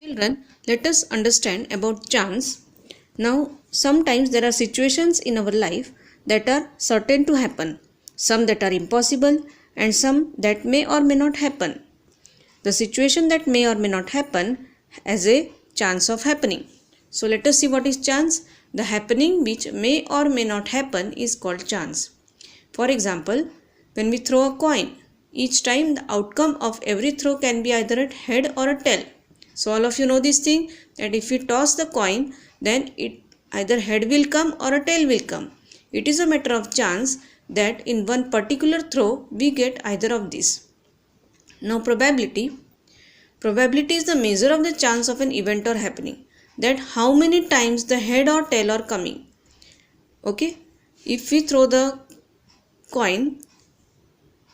Children, let us understand about chance. Now, sometimes there are situations in our life that are certain to happen, some that are impossible, and some that may or may not happen. The situation that may or may not happen has a chance of happening. So, let us see what is chance. The happening which may or may not happen is called chance. For example, when we throw a coin, each time the outcome of every throw can be either a head or a tail. So all of you know this thing, that if we toss the coin, then it either head will come or a tail will come. It is a matter of chance that in one particular throw we get either of these. Now probability. Probability is the measure of the chance of an event or happening. That how many times the head or tail are coming. Okay. If we throw the coin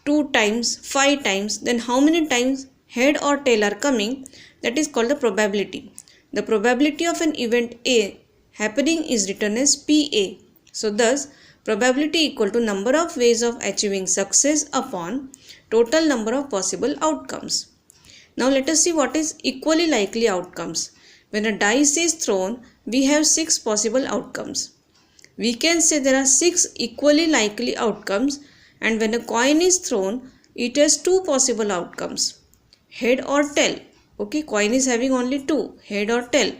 2 times, 5 times, then how many times head or tail are coming? That is called the probability. The probability of an event A happening is written as PA. So thus, probability equal to number of ways of achieving success upon total number of possible outcomes. Now let us see what is equally likely outcomes. When a dice is thrown, we have 6 possible outcomes. We can say there are 6 equally likely outcomes, and when a coin is thrown, it has 2 possible outcomes, head or tail. Okay, coin is having only 2, head or tail.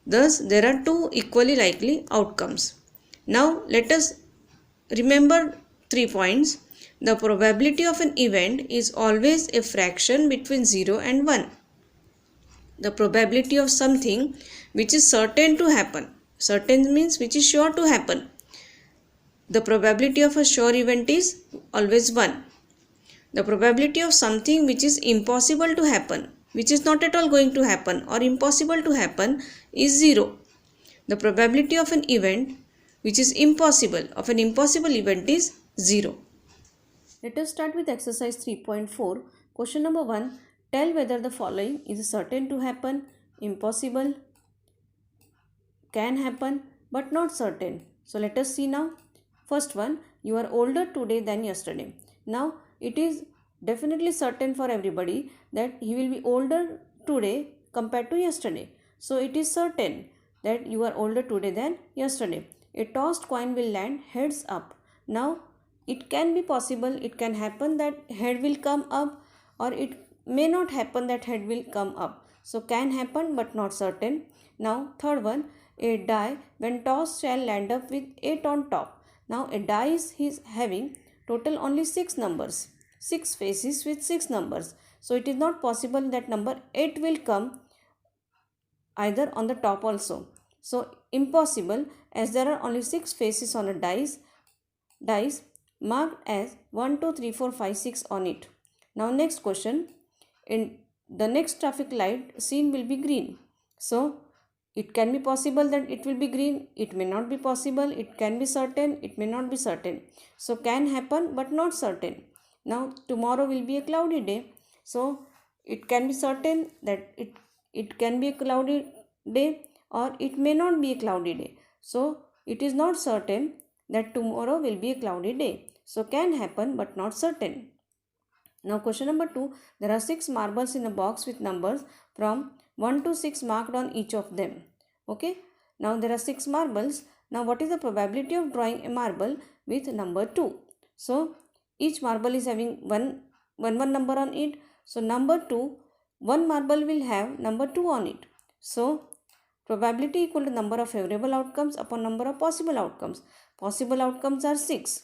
Thus, there are 2 equally likely outcomes. Now, let us remember 3 points. The probability of an event is always a fraction between 0 and 1. The probability of something which is certain to happen. Certain means which is sure to happen. The probability of a sure event is always 1. The probability of something which is impossible to happen, which is not at all going to happen or impossible to happen, is 0. The probability of an event which is impossible, of an impossible event, is 0. Let us start with exercise 3.4. Question number 1. Tell whether the following is certain to happen, impossible, can happen, but not certain. So let us see now. First one, you are older today than yesterday. Now it is definitely certain for everybody that he will be older today compared to yesterday. So it is certain that you are older today than yesterday. A tossed coin will land heads up. Now it can be possible, it can happen that head will come up, or it may not happen that head will come up. So can happen but not certain. Now third one, a die when tossed shall land up with 8 on top. Now a die is having total only 6 numbers, 6 faces with 6 numbers. So it is not possible that number 8 will come either on the top also. So impossible, as there are only 6 faces on a dice marked as 1, 2, 3, 4, 5, 6 on it. Now next question, in the next traffic light seen will be green. So it can be possible that it will be green, it may not be possible, it can be certain, it may not be certain. So can happen but not certain. Now tomorrow will be a cloudy day. So it can be certain that it can be a cloudy day, or it may not be a cloudy day. So it is not certain that tomorrow will be a cloudy day. So can happen but not certain. Now question number 2, there are 6 marbles in a box with numbers from 1 to 6 marked on each of them. Okay. Now there are 6 marbles. Now what is the probability of drawing a marble with number 2? So each marble is having one number on it. So number 2, one marble will have number 2 on it. So probability equal to number of favorable outcomes upon number of possible outcomes. Possible outcomes are 6.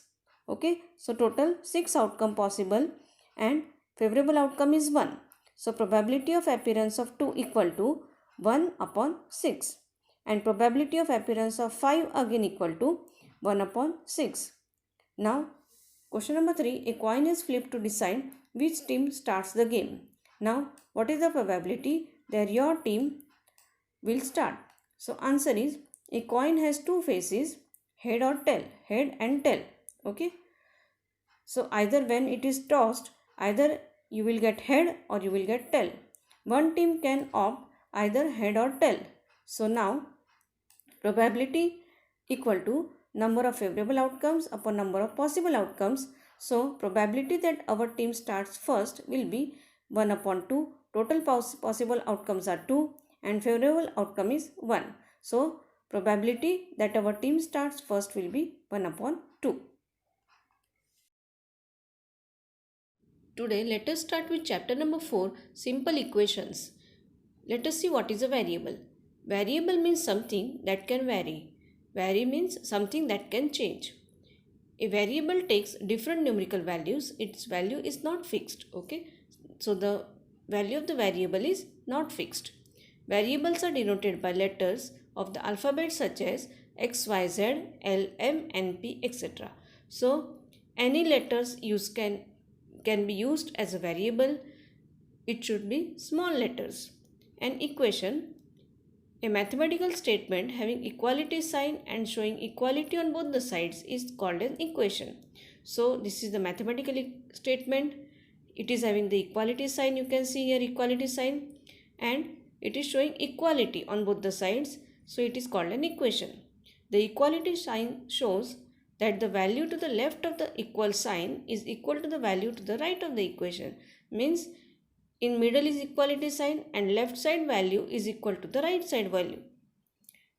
Okay. So total 6 outcome possible and favorable outcome is 1. So probability of appearance of 2 equal to 1 upon 6. And probability of appearance of 5 again equal to 1 upon 6. Now question number 3, a coin is flipped to decide which team starts the game. Now what is the probability that your team will start? So answer is, a coin has 2 faces, head or tail, head and tail. Okay. So either when it is tossed, either you will get head or you will get tail. One team can opt either head or tail. So now probability equal to number of favorable outcomes upon number of possible outcomes. So probability that our team starts first will be 1 upon 2 total possible outcomes are 2 and favorable outcome is 1. So probability that our team starts first will be 1 upon 2. Today let us start with chapter number 4, simple equations. Let us see what is a variable. Variable means something that can vary. Vary means something that can change. A variable takes different numerical values. Its value is not fixed. Okay. So the value of the variable is not fixed. Variables are denoted by letters of the alphabet such as X, Y, Z, L, M, N, P, etc. So any letters can be used as a variable. It should be small letters. An equation, a mathematical statement having equality sign and showing equality on both the sides, is called an equation. So this is the mathematical statement. It is having the equality sign. You can see here equality sign, and it is showing equality on both the sides. So it is called an equation. The equality sign shows that the value to the left of the equal sign is equal to the value to the right of the equation. Means in middle is equality sign and left side value is equal to the right side value.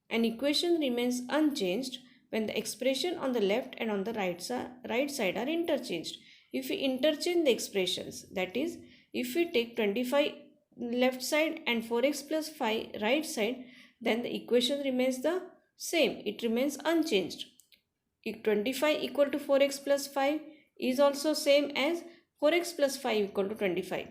An equation remains unchanged when the expression on the left and on the right side are interchanged. If we interchange the expressions, that is, if we take 25 left side and 4x plus 5 right side, then the equation remains the same. It remains unchanged. If 25 equal to 4x plus 5 is also same as 4x plus 5 equal to 25.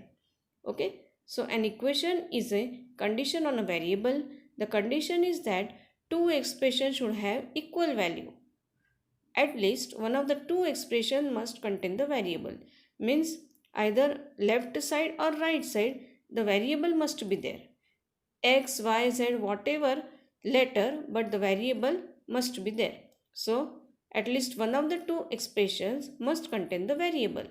Okay, so an equation is a condition on a variable. The condition is that two expressions should have equal value. At least one of the two expressions must contain the variable. Means either left side or right side, the variable must be there. X, Y, Z, whatever letter, but the variable must be there. So at least one of the two expressions must contain the variable.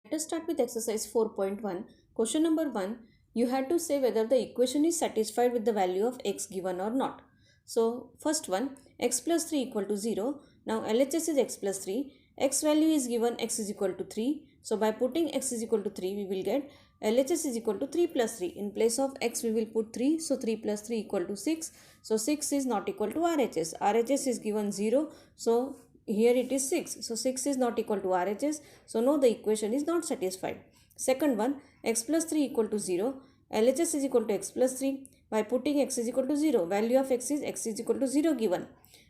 Let us start with exercise 4.1. Question number 1. You have to say whether the equation is satisfied with the value of x given or not. So first one, x plus 3 equal to 0. Now LHS is x plus 3. X value is given x is equal to 3. So by putting x is equal to 3, we will get LHS is equal to 3 plus 3. In place of x, we will put 3. So 3 plus 3 equal to 6. So 6 is not equal to RHS. RHS is given 0. So here it is 6. So 6 is not equal to RHS. So no, the equation is not satisfied. Second one, x plus 3 equal to 0. LHS is equal to x plus 3. By putting x is equal to 0, value of x is equal to 0 given.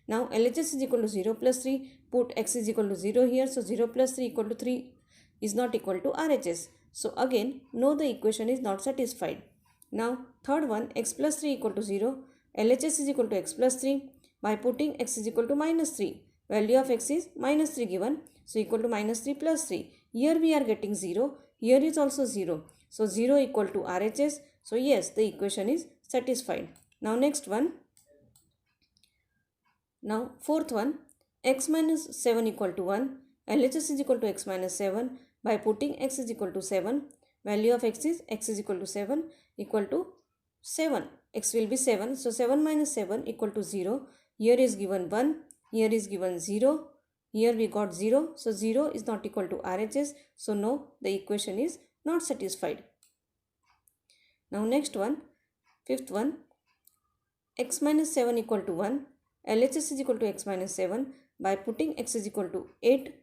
Now LHS is equal to 0 plus 3. Put x is equal to 0 here. So 0 plus 3 equal to 3 is not equal to RHS. So again, no, the equation is not satisfied. Now third one, x plus 3 equal to 0. LHS is equal to x plus 3. By putting x is equal to minus 3. Value of x is minus 3 given. So equal to minus 3 plus 3. Here we are getting 0. Here is also 0. So 0 equal to RHS. So yes, the equation is satisfied. Now next one. Now fourth one. X minus 7 equal to 1. LHS is equal to x minus 7. By putting x is equal to 7. Value of x is equal to 7 equal to 7. X will be 7. So 7 minus 7 equal to 0. Here is given 1. Here is given 0. Here we got 0. So 0 is not equal to RHS. So no, the equation is not satisfied. Now next one, fifth one, x minus 7 equal to 1. LHS is equal to x minus 7. By putting x is equal to 8.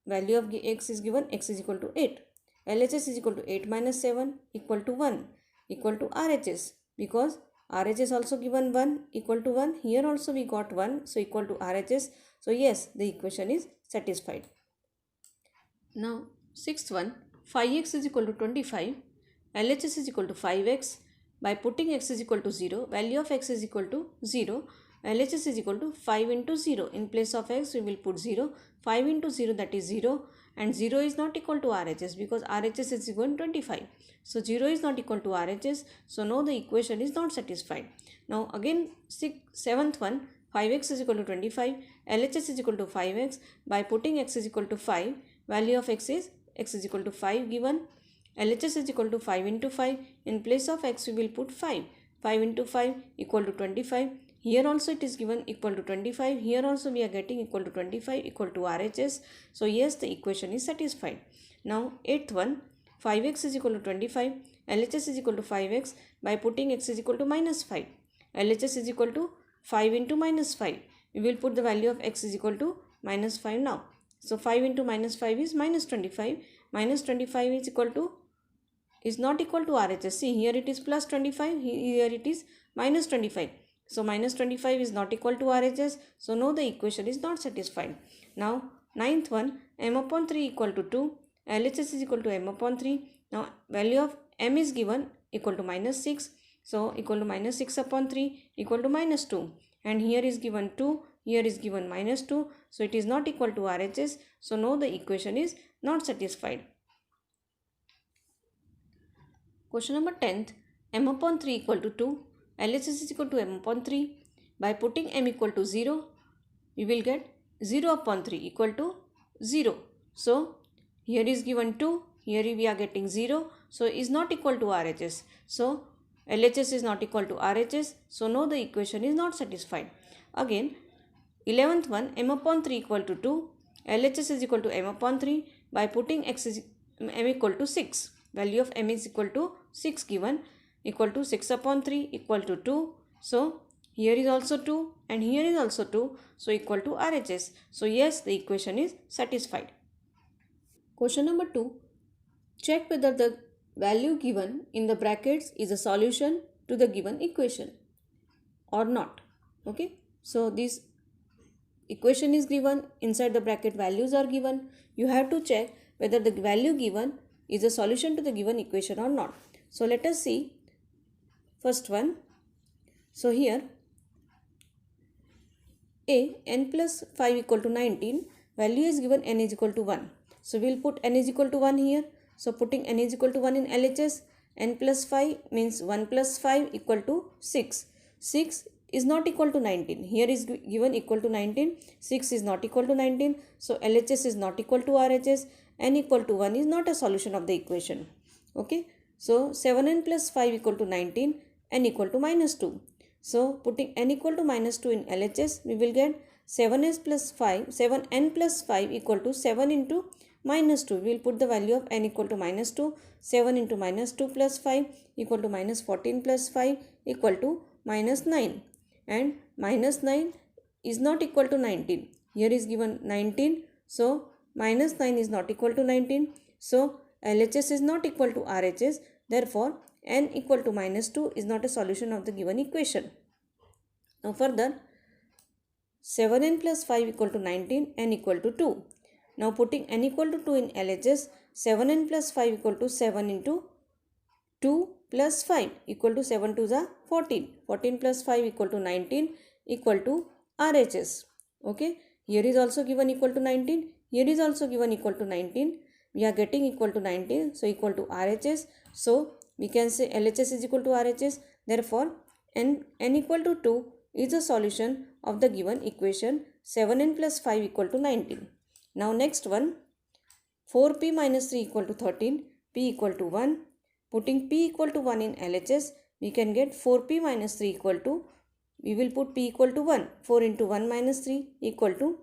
Value of x is given, x is equal to 8. LHS is equal to 8 minus 7 equal to 1 equal to RHS. Because RHS also given 1 equal to 1. Here also we got 1. So equal to RHS. So yes, the equation is satisfied. Now sixth one, 5x is equal to 25. LHS is equal to 5x. By putting x is equal to 0, value of x is equal to 0. LHS is equal to 5 into 0. In place of x, we will put 0. 5 into 0, that is 0. And 0 is not equal to RHS because RHS is given 25. So 0 is not equal to RHS. So no, the equation is not satisfied. Now again, seventh one, 5x is equal to 25. LHS is equal to 5x. By putting x is equal to 5, value of x is equal to 5 given. LHS is equal to 5 into 5. In place of x, we will put 5. 5 into 5 equal to 25. Here also it is given equal to 25. Here also we are getting equal to 25 equal to RHS. So yes, the equation is satisfied. Now 8th one, 5x is equal to 25, LHS is equal to 5x by putting x is equal to minus 5. LHS is equal to 5 into minus 5. We will put the value of x is equal to minus 5 now. So 5 into minus 5 is minus 25. Minus 25 is not equal to RHS. See, here it is plus 25, here it is minus 25. So minus 25 is not equal to RHS. So no, the equation is not satisfied. Now 9th one, m upon 3 equal to 2. LHS is equal to m upon 3. Now value of m is given equal to minus 6. So equal to minus 6 upon 3 equal to minus 2. And here is given 2. Here is given minus 2. So it is not equal to RHS. So no, the equation is not satisfied. Question number 10th, m upon 3 equal to 2. LHS is equal to m upon 3. By putting m equal to 0, we will get 0 upon 3 equal to 0. So here is given 2. Here we are getting 0. So is not equal to RHS. So LHS is not equal to RHS. So no, the equation is not satisfied. Again, 11th one, m upon 3 equal to 2. LHS is equal to m upon 3. By putting m equal to 6. Value of m is equal to 6 given, equal to 6 upon 3 equal to 2. So here is also 2 and here is also 2. So equal to RHS. So yes, the equation is satisfied. Question number 2. Check whether the value given in the brackets is a solution to the given equation or not. Okay. So this equation is given, inside the bracket values are given. You have to check whether the value given is a solution to the given equation or not. So let us see first one. So here n plus 5 equal to 19, value is given n is equal to 1. So we will put n is equal to 1 here. So putting n is equal to 1 in LHS, n plus 5 means 1 plus 5 equal to 6. 6 is not equal to 19. Here is given equal to 19. 6 is not equal to 19. So LHS is not equal to RHS. N equal to 1 is not a solution of the equation. Okay. So 7n plus 5 equal to 19. N equal to minus 2. So putting n equal to minus 2 in LHS, we will get 7n plus 5 equal to 7 into minus 2. We will put the value of n equal to minus 2. 7 into minus 2 plus 5 equal to minus 14 plus 5 equal to minus 9. And minus 9 is not equal to 19. Here is given 19. So minus 9 is not equal to 19. So LHS is not equal to RHS. Therefore, n equal to minus 2 is not a solution of the given equation. Now further, 7n plus 5 equal to 19, n equal to 2. Now putting n equal to 2 in LHS, 7n plus 5 equal to 7 into 2 plus 5 equal to 7 to the 14. 14 plus 5 equal to 19 equal to RHS. Okay. Here is also given equal to 19. Here is also given equal to 19. We are getting equal to 19. So equal to RHS. So we can say LHS is equal to RHS. Therefore, n equal to 2 is a solution of the given equation 7n plus 5 equal to 19. Now next one, 4p minus 3 equal to 13, p equal to 1. Putting p equal to 1 in LHS, we can get 4p minus 3 equal to, we will put p equal to 1. 4 into 1 minus 3 equal to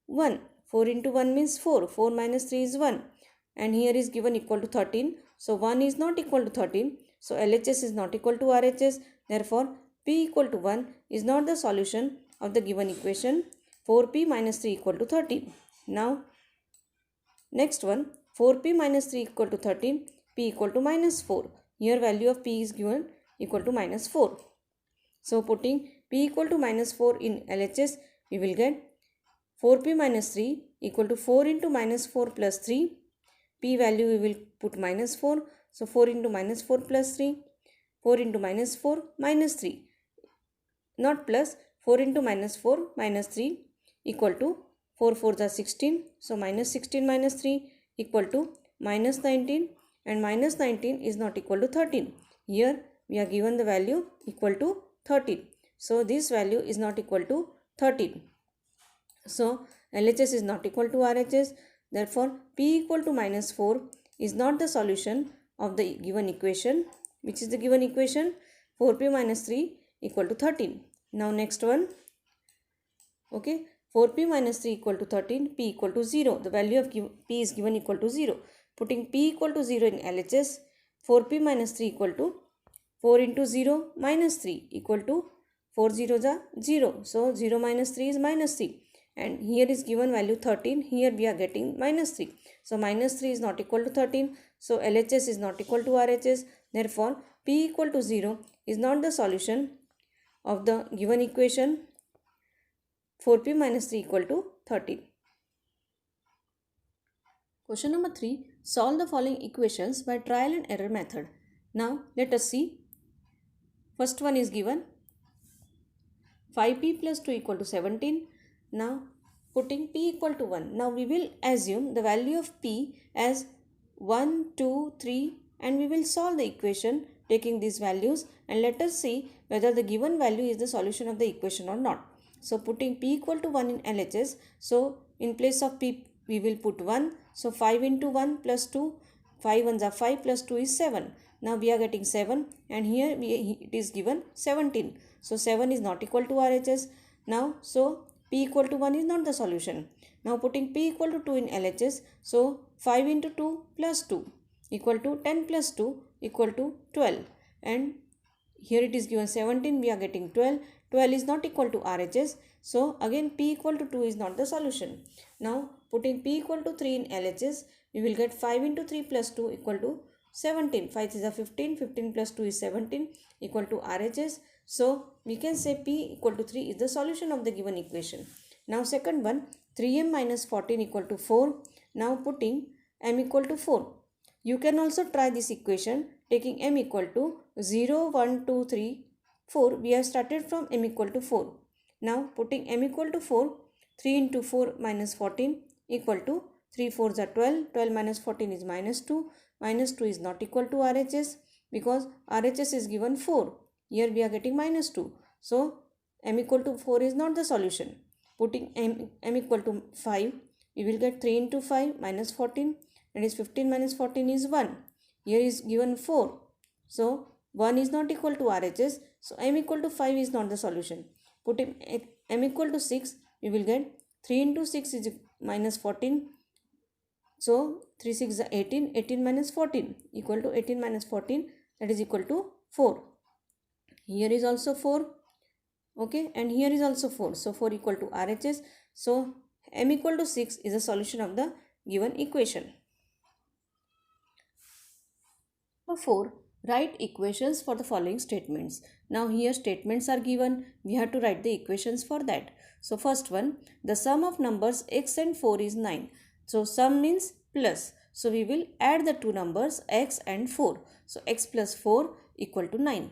1. 4 into 1 means 4. 4 minus 3 is 1. And here is given equal to 13. So 1 is not equal to 13. So LHS is not equal to RHS. Therefore, p equal to 1 is not the solution of the given equation 4p minus 3 equal to 13. Now, next one, 4p minus 3 equal to 13, p equal to minus 4. Here value of p is given equal to minus 4. So putting p equal to minus 4 in LHS, we will get 4p minus 3 equal to 4 into minus 4 plus 3. P value we will put minus 4. So 4 into minus 4 plus 3. 4 into minus 4 minus 3. Not plus, 4 into minus 4 minus 3 equal to 4 4s are 16. So minus 16 minus 3 equal to minus 19. And minus 19 is not equal to 13. Here we are given the value equal to 13. So this value is not equal to 13. So LHS is not equal to RHS. Therefore, p equal to minus 4 is not the solution of the given equation. Which is the given equation? 4p minus 3 equal to 13. Now next one. Okay. 4p minus 3 equal to 13, p equal to 0. The value of p is given equal to 0. Putting p equal to 0 in LHS, 4p minus 3 equal to 4 into 0 minus 3 equal to 4 zeros are 0. So 0 minus 3 is minus 3. And here is given value 13. Here we are getting minus 3. So minus 3 is not equal to 13. So LHS is not equal to RHS. Therefore, p equal to 0 is not the solution of the given equation 4p minus 3 equal to 13. Question number 3. Solve the following equations by trial and error method. Now let us see. First one is given 5p plus 2 equal to 17. Now putting p equal to 1. Now we will assume the value of p as 1, 2, 3 and we will solve the equation taking these values and let us see whether the given value is the solution of the equation or not. So putting p equal to 1 in LHS. So in place of p we will put 1. So 5 into 1 plus 2. 5 ones are 5 plus 2 is 7. Now we are getting 7 and here it is given 17. So 7 is not equal to RHS. Now so p equal to 1 is not the solution. Now putting p equal to 2 in LHS. So 5 into 2 plus 2 equal to 10 plus 2 equal to 12. And here it is given 17. We are getting 12. 12 is not equal to RHS. So again p equal to 2 is not the solution. Now putting p equal to 3 in LHS. We will get 5 into 3 plus 2 equal to 17. 5 is a 15. 15 plus 2 is 17 equal to RHS. So we can say p equal to 3 is the solution of the given equation. Now second one 3m minus 14 equal to 4. Now putting m equal to 4. You can also try this equation taking m equal to 0, 1, 2, 3, 4. We have started from m equal to 4. Now putting m equal to 4. 3 into 4 minus 14 equal to 3 4s are 12. 12 minus 14 is minus 2. Minus 2 is not equal to RHS because RHS is given 4. Here we are getting minus 2. So m equal to 4 is not the solution. Putting m equal to 5. We will get 3 into 5 minus 14. That is 15 minus 14 is 1. Here is given 4. So 1 is not equal to RHS. So m equal to 5 is not the solution. Putting m equal to 6. We will get 3 into 6 is minus 14. So 3 6 is 18. 18 minus 14 equal to 18 minus 14. That is equal to 4. Here is also 4. Okay. And here is also 4. So 4 equal to RHS. So m equal to 6 is a solution of the given equation. Number 4. Write equations for the following statements. Now here statements are given. We have to write the equations for that. So first one, the sum of numbers x and 4 is 9. So sum means plus. So we will add the two numbers x and 4. So x plus 4 equal to 9.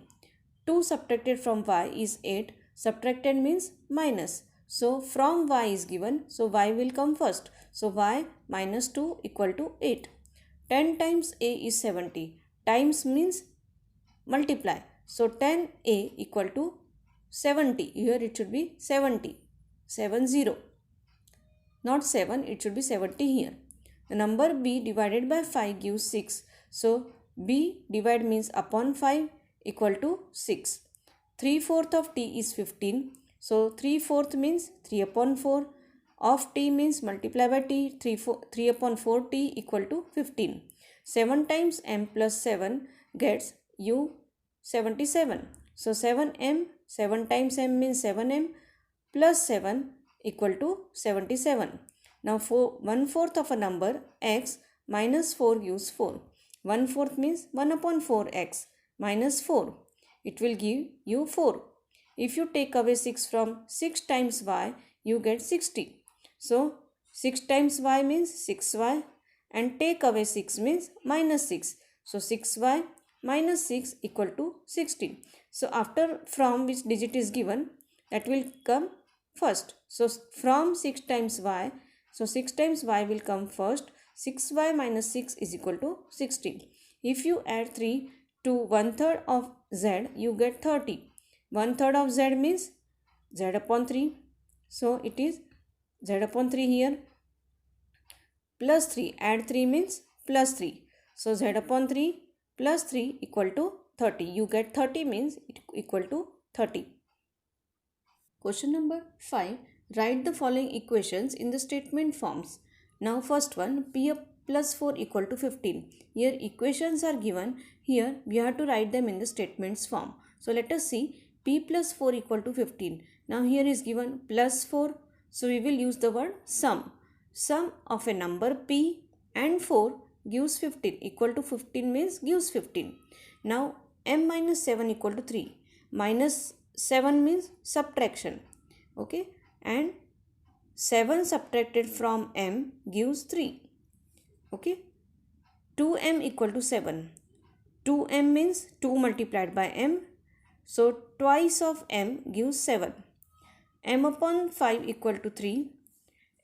2 subtracted from y is 8. Subtracted means minus. So from y is given. So y will come first. So y minus 2 equal to 8. 10 times a is 70. Times means multiply. So 10a equal to 70. Here it should be 70. 70. Not 7. It should be 70 here. The number b divided by 5 gives 6. So b divide means upon 5 equal to 6. 3/4 of t is 15. So 3/4 means 3 upon 4. Of t means multiply by t. 3 upon 4t equal to 15. 7 times m plus 7 gets you 77. So 7m, 7 times m means 7m plus 7 equal to 77. Now 1/4 of a number x minus 4 gives 4. 1/4 means 1 upon 4x minus 4. It will give you 4. If you take away 6 from 6 times y, you get 60. So 6 times y means 6y and take away 6 means minus 6. So 6y minus 6 equal to 60. So after from which digit is given, that will come first. So from 6 times y, so 6 times y will come first. 6y minus 6 is equal to 60. If you add 3 to 1/3 of z, you get 30. 1/3 of z means z upon 3. So it is z upon 3 here. Plus 3. Add 3 means plus 3. So z upon 3 plus 3 equal to 30. You get 30 means equal to 30. Question number 5. Write the following equations in the statement forms. Now first one, p plus 4 equal to 15. Here equations are given. Here we have to write them in the statements form. So let us see p plus 4 equal to 15. Now here is given plus 4. So we will use the word sum. Sum of a number p and 4 gives 15. Equal to 15 means gives 15. Now m minus 7 equal to 3. Minus 7 means subtraction. Okay. And 7 subtracted from m gives 3. Okay. 2m equal to 7. 2m means 2 multiplied by m. So twice of m gives 7. M upon 5 equal to 3.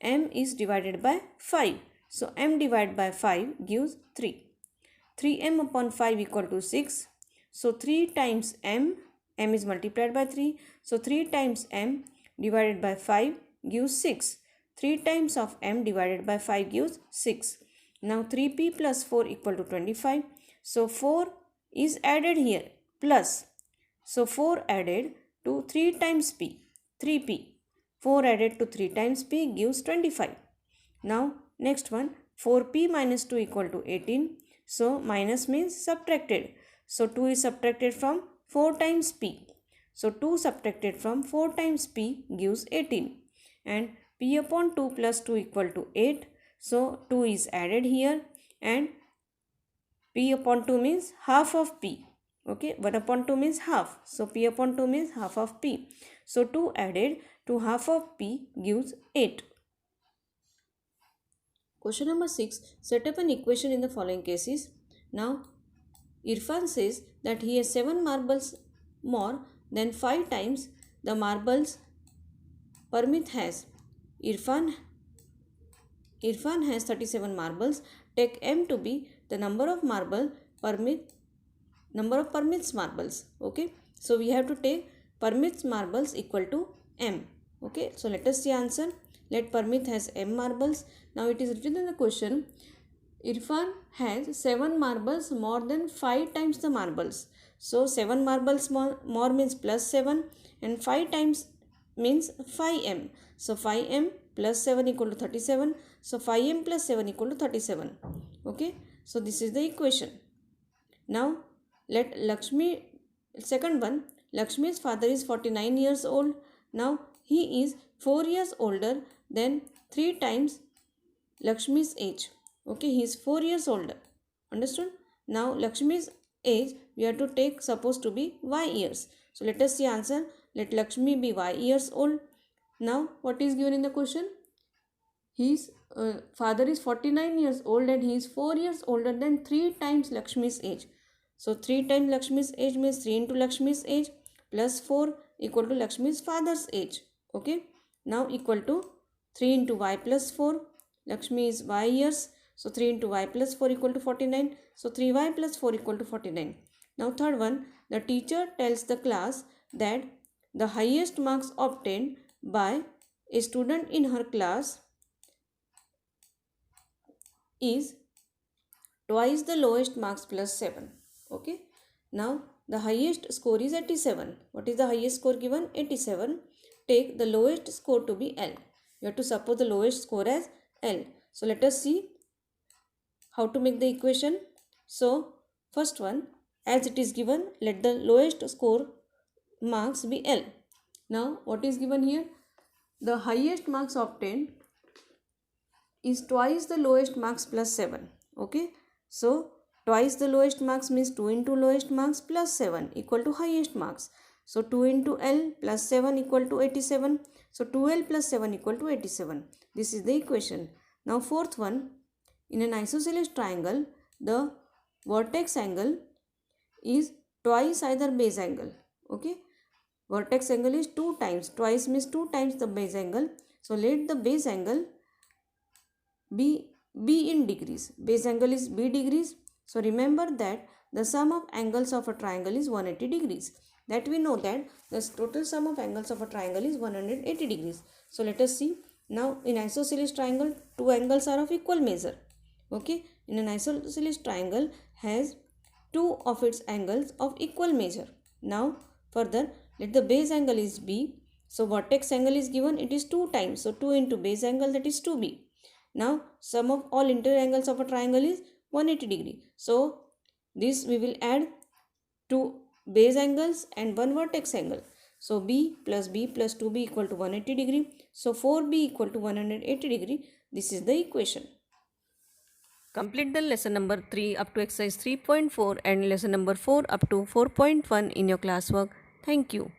M is divided by 5. So m divided by 5 gives 3. 3m upon 5 equal to 6. So 3 times m is multiplied by 3. So 3 times m divided by 5 gives 6. 3 times of m divided by 5 gives 6. Now 3p plus 4 equal to 25. So 4 is added here plus. So 4 added to 3 times p, 3p. 4 added to 3 times p gives 25. Now next one, 4p minus 2 equal to 18. So minus means subtracted. So 2 is subtracted from 4 times p. So 2 subtracted from 4 times p gives 18. And p upon 2 plus 2 equal to 8. So 2 is added here and p upon 2 means half of p. Okay, 1 upon 2 means half. So p upon 2 means half of p. So 2 added to half of p gives 8. Question number 6. Set up an equation in the following cases. Now Irfan says that he has 7 marbles more than 5 times the marbles Parmit has. Irfan has 37 marbles. Take m to be the number of Parmit's marbles. Okay. So we have to take Parmit's marbles equal to m. Okay. So let us see answer. Let Parmit has m marbles. Now it is written in the question. Irfan has 7 marbles more than 5 times the marbles. So 7 marbles more means plus 7 and 5 times means 5m. So 5m plus 7 equal to 37. So 5m plus 7 equal to 37. Okay. So this is the equation. Now let Lakshmi, second one, Lakshmi's father is 49 years old. Now he is 4 years older than 3 times Lakshmi's age. Okay, he is 4 years older. Understood? Now Lakshmi's age we have to take supposed to be y years. So let us see answer. Let Lakshmi be y years old. Now what is given in the question? His father is 49 years old and he is 4 years older than 3 times Lakshmi's age. So 3 times Lakshmi's age means 3 into Lakshmi's age plus 4 equal to Lakshmi's father's age. Okay. Now equal to 3 into y plus 4. Lakshmi is y years. So 3 into y plus 4 equal to 49. So 3y plus 4 equal to 49. Now third one, the teacher tells the class that the highest marks obtained by a student in her class is twice the lowest marks plus 7. Okay. Now the highest score is 87. What is the highest score given? 87. Take the lowest score to be L. You have to suppose the lowest score as L. So let us see how to make the equation. So first one, as it is given, let the lowest score marks be L. Now what is given here? The highest marks obtained is twice the lowest marks plus 7. Okay. So twice the lowest marks means 2 into lowest marks plus 7 equal to highest marks. So 2 into L plus 7 equal to 87. So 2L plus 7 equal to 87. This is the equation. Now fourth one, in an isosceles triangle, the vertex angle is twice either base angle. Okay. Vertex angle is 2 times. Twice means 2 times the base angle. So let the base angle be in degrees. Base angle is b degrees. So remember that the sum of angles of a triangle is 180 degrees. That we know that the total sum of angles of a triangle is 180 degrees. So let us see. Now in isosceles triangle, 2 angles are of equal measure. Okay. In an isosceles triangle has 2 of its angles of equal measure. Now further, let the base angle is b. So vertex angle is given, it is 2 times. So 2 into base angle, that is 2b. Now sum of all interior angles of a triangle is 180 degree. So this we will add 2 base angles and 1 vertex angle. So b plus 2b equal to 180 degree. So 4b equal to 180 degree. This is the equation. Complete the lesson number 3 up to exercise 3.4 and lesson number 4 up to 4.1 in your classwork. Thank you.